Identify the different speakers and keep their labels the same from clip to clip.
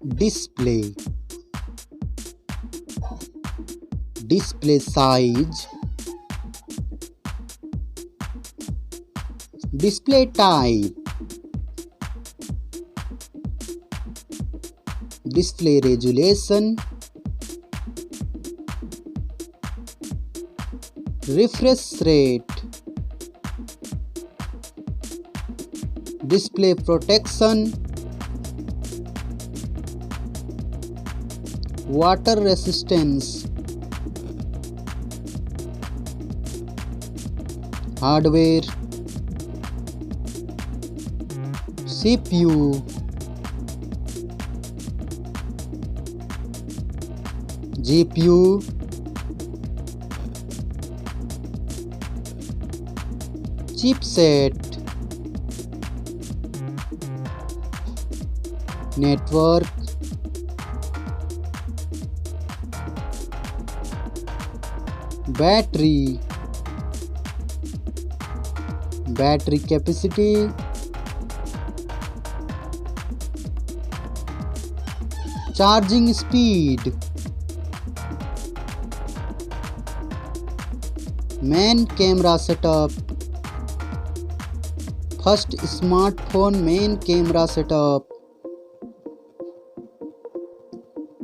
Speaker 1: display, display size, display type, display resolution, refresh rate, display protection, water resistance, hardware, CPU, GPU, chipset, network, battery, battery capacity, charging speed, main camera setup, first smartphone main camera setup,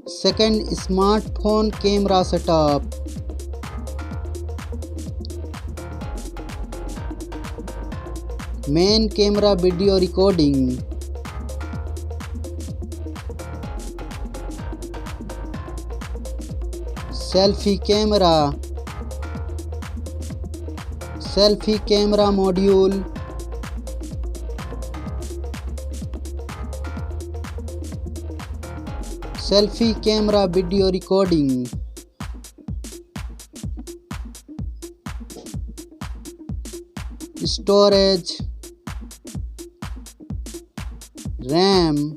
Speaker 1: second smartphone camera setup, main camera video recording, selfie camera, selfie camera module, selfie camera video recording, storage, RAM,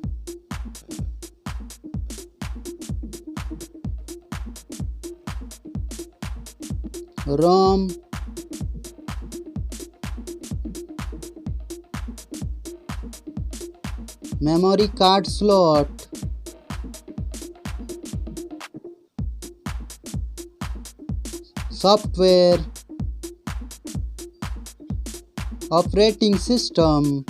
Speaker 1: ROM, memory card slot, software, operating system,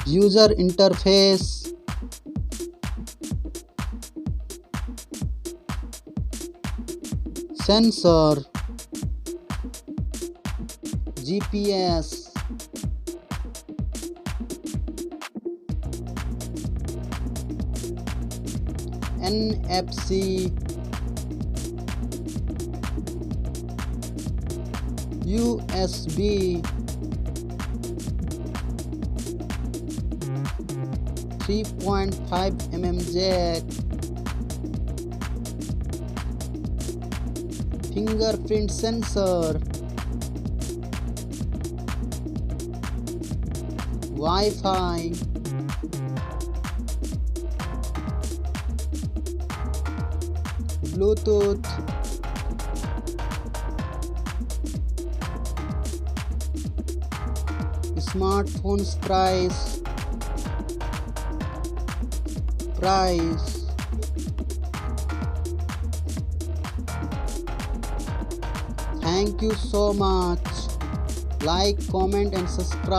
Speaker 1: user interface, sensor, GPS, NFC, USB, 3.5 mm jack, fingerprint sensor, Wi-Fi, Bluetooth, smartphone's price, Thank you so much. Like, comment and subscribe.